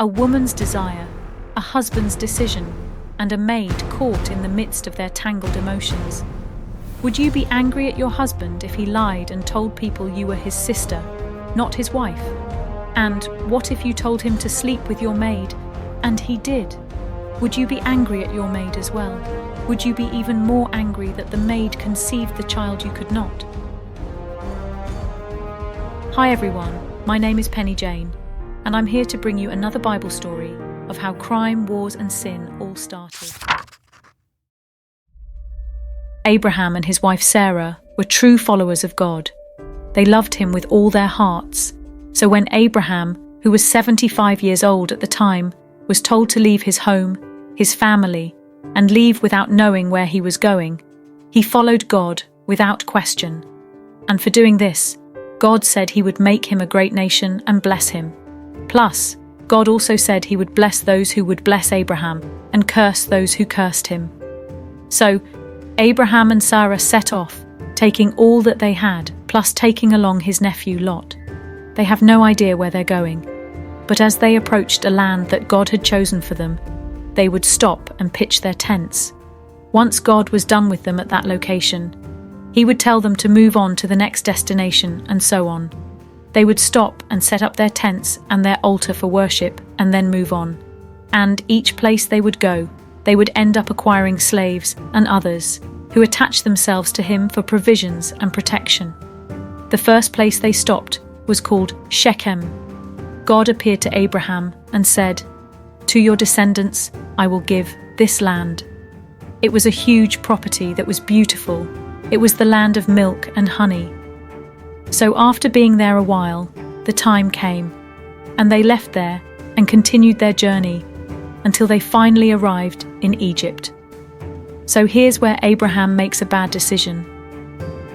A woman's desire, a husband's decision, and a maid caught in the midst of their tangled emotions. Would you be angry at your husband if he lied and told people you were his sister, not his wife? And what if you told him to sleep with your maid, and he did? Would you be angry at your maid as well? Would you be even more angry that the maid conceived the child you could not? Hi everyone, my name is Penny Jane, and I'm here to bring you another Bible story of how crime, wars and sin all started. Abraham and his wife Sarah were true followers of God. They loved him with all their hearts. So when Abraham, who was 75 years old at the time, was told to leave his home, his family, and leave without knowing where he was going, he followed God without question. And for doing this, God said he would make him a great nation and bless him. Plus, God also said he would bless those who would bless Abraham and curse those who cursed him. So, Abraham and Sarah set off, taking all that they had, plus taking along his nephew Lot. They have no idea where they're going, but as they approached a land that God had chosen for them, they would stop and pitch their tents. Once God was done with them at that location, he would tell them to move on to the next destination, and so on. They would stop and set up their tents and their altar for worship, and then move on. And each place they would go, they would end up acquiring slaves and others who attached themselves to him for provisions and protection. The first place they stopped was called Shechem. God appeared to Abraham and said, "To your descendants I will give this land." It was a huge property that was beautiful. It was the land of milk and honey. So after being there a while, the time came, and they left there and continued their journey until they finally arrived in Egypt. So here's where Abraham makes a bad decision.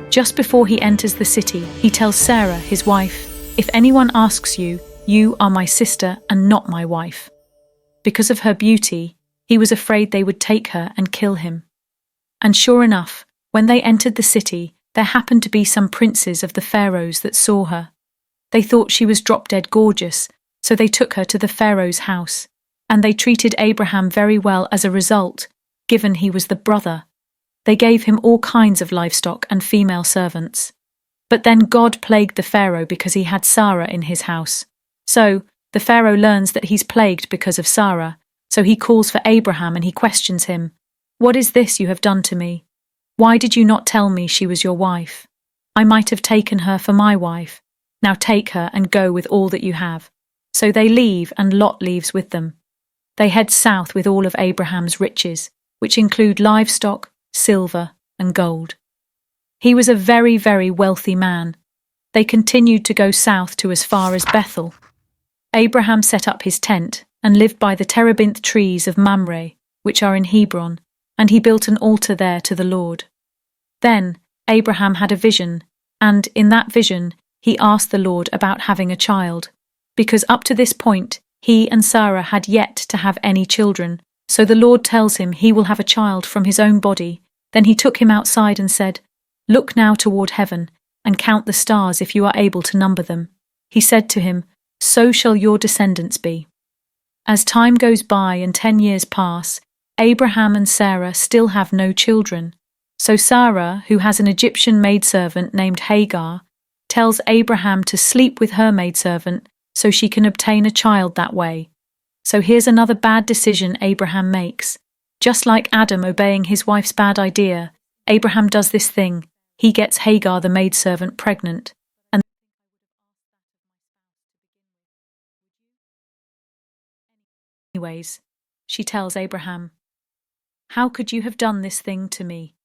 Just before he enters the city, he tells Sarah, his wife, "If anyone asks you, you are my sister and not my wife." Because of her beauty, he was afraid they would take her and kill him. And sure enough, when they entered the city, there happened to be some princes of the pharaohs that saw her. They thought she was drop-dead gorgeous, so they took her to the pharaoh's house, and they treated Abraham very well as a result, given he was the brother. They gave him all kinds of livestock and female servants. But then God plagued the pharaoh because he had Sarah in his house. So the pharaoh learns that he's plagued because of Sarah, so he calls for Abraham and he questions him, "What is this you have done to me? Why did you not tell me she was your wife? I might have taken her for my wife. Now take her and go with all that you have." So they leave, and Lot leaves with them. They head south with all of Abraham's riches, which include livestock, silver, and gold. He was a very, very wealthy man. They continued to go south to as far as Bethel. Abraham set up his tent and lived by the terebinth trees of Mamre, which are in Hebron, and he built an altar there to the Lord. Then Abraham had a vision, and in that vision he asked the Lord about having a child, because up to this point he and Sarah had yet to have any children. So the Lord tells him he will have a child from his own body. Then he took him outside and said, "Look now toward heaven, and count the stars if you are able to number them." He said to him, "So shall your descendants be." As time goes by and 10 years pass, Abraham and Sarah still have no children. So Sarah, who has an Egyptian maidservant named Hagar, tells Abraham to sleep with her maidservant so she can obtain a child that way. So here's another bad decision Abraham makes. Just like Adam obeying his wife's bad idea, Abraham does this thing. He gets Hagar the maidservant pregnant. And anyways, she tells Abraham, "How could you have done this thing to me?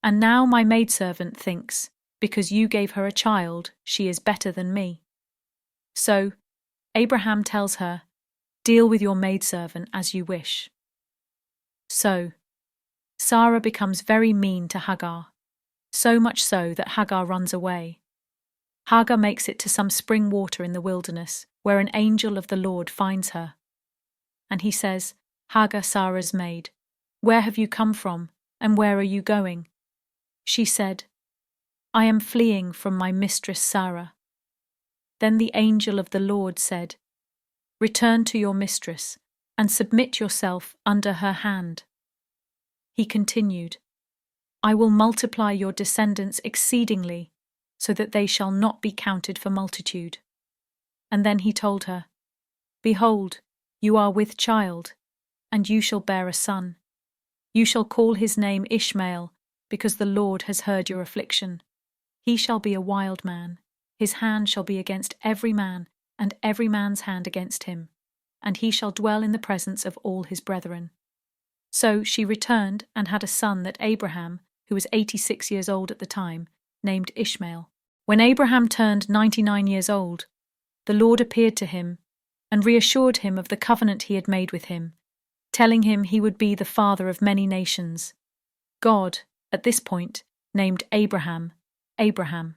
And now my maidservant thinks, because you gave her a child, she is better than me." So Abraham tells her, "Deal with your maidservant as you wish." So Sarah becomes very mean to Hagar, so much so that Hagar runs away. Hagar makes it to some spring water in the wilderness, where an angel of the Lord finds her. And he says, "Hagar, Sarah's maid, where have you come from, and where are you going?" She said, "I am fleeing from my mistress Sarah." Then the angel of the Lord said, Return to your mistress, and submit yourself under her hand." He continued, "I will multiply your descendants exceedingly, so that they shall not be counted for multitude." And then he told her, "Behold, you are with child, and you shall bear a son. You shall call his name Ishmael, because the Lord has heard your affliction. He shall be a wild man. His hand shall be against every man, and every man's hand against him, and he shall dwell in the presence of all his brethren." So she returned and had a son that Abraham, who was 86 years old at the time, named Ishmael. When Abraham turned 99 years old, the Lord appeared to him and reassured him of the covenant he had made with him, telling him he would be the father of many nations. God, at this point, named Abraham, Abraham,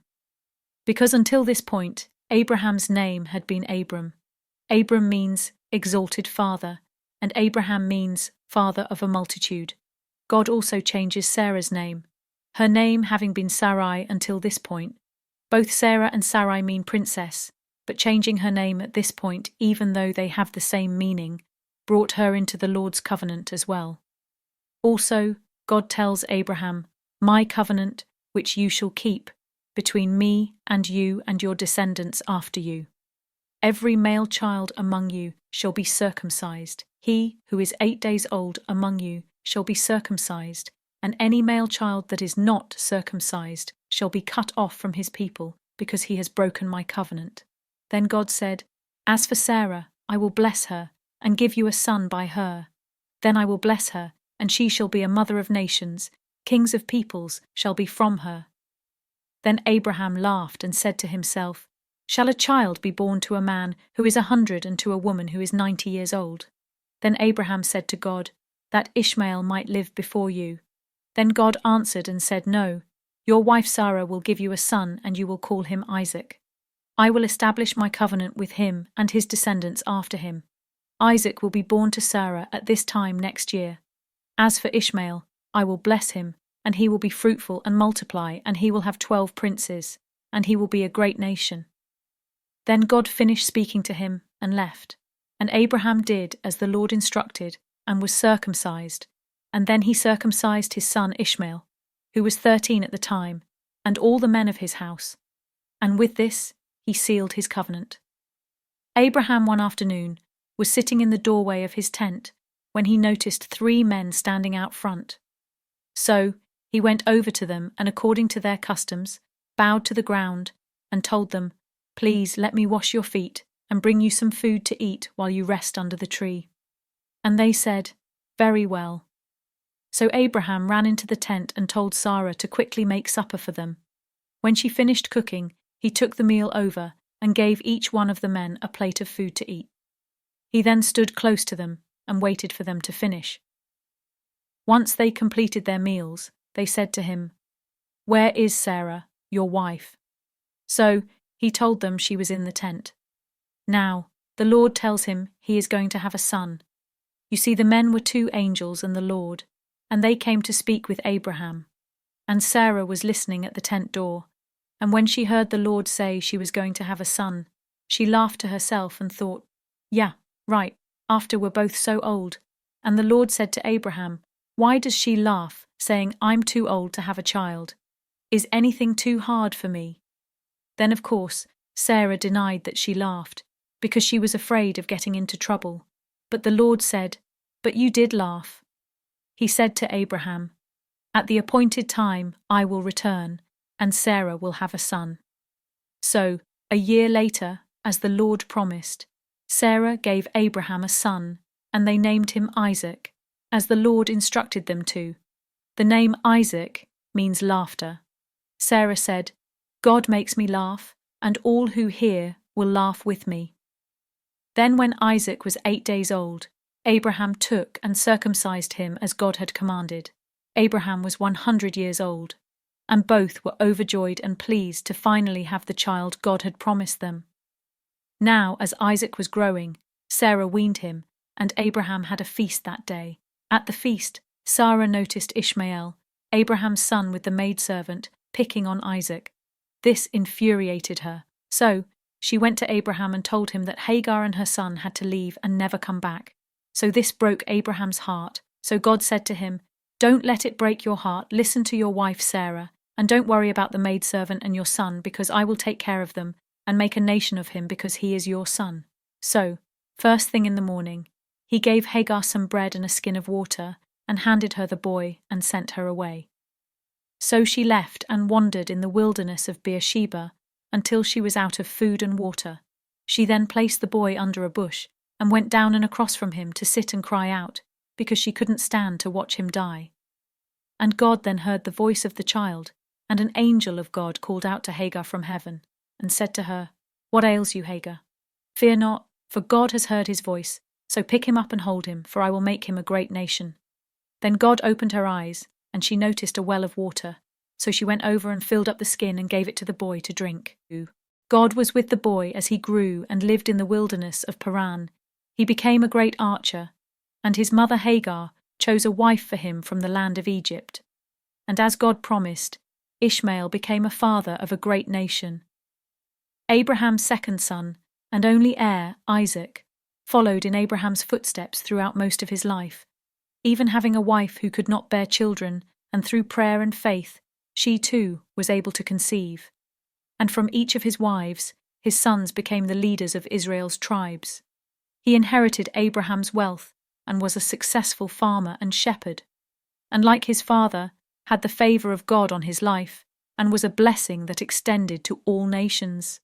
because until this point, Abraham's name had been Abram. Abram means exalted father, and Abraham means father of a multitude. God also changes Sarah's name, her name having been Sarai until this point. Both Sarah and Sarai mean princess, but changing her name at this point, even though they have the same meaning, brought her into the Lord's covenant as well. Also, God tells Abraham, "My covenant, which you shall keep, between me and you and your descendants after you. Every male child among you shall be circumcised. He who is 8 days old among you shall be circumcised, and any male child that is not circumcised shall be cut off from his people, because he has broken my covenant." Then God said, "As for Sarah, I will bless her, and give you a son by her. Then I will bless her, and she shall be a mother of nations. Kings of peoples shall be from her." Then Abraham laughed and said to himself, "Shall a child be born to a man who is 100 and to a woman who is 90 years old?" Then Abraham said to God, "That Ishmael might live before you." Then God answered and said, "No, your wife Sarah will give you a son, and you will call him Isaac. I will establish my covenant with him and his descendants after him. Isaac will be born to Sarah at this time next year. As for Ishmael, I will bless him, and he will be fruitful and multiply, and he will have 12 princes, and he will be a great nation." Then God finished speaking to him and left. And Abraham did as the Lord instructed, and was circumcised. And then he circumcised his son Ishmael, who was 13 at the time, and all the men of his house. And with this he sealed his covenant. Abraham one afternoon was sitting in the doorway of his tent when he noticed 3 men standing out front. So he went over to them and, according to their customs, bowed to the ground and told them, "Please let me wash your feet and bring you some food to eat while you rest under the tree." And they said, "Very well." So Abraham ran into the tent and told Sarah to quickly make supper for them. When she finished cooking, he took the meal over and gave each one of the men a plate of food to eat. He then stood close to them and waited for them to finish. Once they completed their meals, they said to him, "Where is Sarah, your wife?" So he told them she was in the tent. Now, the Lord tells him he is going to have a son. You see, the men were 2 angels and the Lord, and they came to speak with Abraham. And Sarah was listening at the tent door, and when she heard the Lord say she was going to have a son, she laughed to herself and thought, "Yeah, right, after we're both so old." And the Lord said to Abraham, "Why does she laugh, saying, 'I'm too old to have a child'? Is anything too hard for me?" Then, of course, Sarah denied that she laughed, because she was afraid of getting into trouble. But the Lord said, "But you did laugh." He said to Abraham, "At the appointed time I will return, and Sarah will have a son." So, a year later, as the Lord promised, Sarah gave Abraham a son, and they named him Isaac, as the Lord instructed them to. The name Isaac means laughter. Sarah said, "God makes me laugh, and all who hear will laugh with me." Then when Isaac was 8 days old, Abraham took and circumcised him as God had commanded. Abraham was 100 years old, and both were overjoyed and pleased to finally have the child God had promised them. Now, as Isaac was growing, Sarah weaned him, and Abraham had a feast that day. At the feast, Sarah noticed Ishmael, Abraham's son with the maidservant, picking on Isaac. This infuriated her, so She went to Abraham and told him that Hagar and her son had to leave and never come back. So this broke Abraham's heart. So God said to him, "Don't let it break your heart. Listen to your wife Sarah, and don't worry about the maidservant and your son, because I will take care of them and make a nation of him because he is your son." So, first thing in the morning, he gave Hagar some bread and a skin of water, and handed her the boy and sent her away. So she left and wandered in the wilderness of Beersheba until she was out of food and water. She then placed the boy under a bush and went down and across from him to sit and cry out, because she couldn't stand to watch him die. And God then heard the voice of the child, and an angel of God called out to Hagar from heaven, and said to her, "What ails you, Hagar? Fear not, for God has heard his voice, so pick him up and hold him, for I will make him a great nation." Then God opened her eyes, and she noticed a well of water. So she went over and filled up the skin and gave it to the boy to drink. God was with the boy as he grew and lived in the wilderness of Paran. He became a great archer, and his mother Hagar chose a wife for him from the land of Egypt. And as God promised, Ishmael became a father of a great nation. Abraham's second son, and only heir, Isaac, followed in Abraham's footsteps throughout most of his life, even having a wife who could not bear children, and through prayer and faith, she too was able to conceive. And from each of his wives, his sons became the leaders of Israel's tribes. He inherited Abraham's wealth and was a successful farmer and shepherd, and like his father, had the favor of God on his life, and was a blessing that extended to all nations.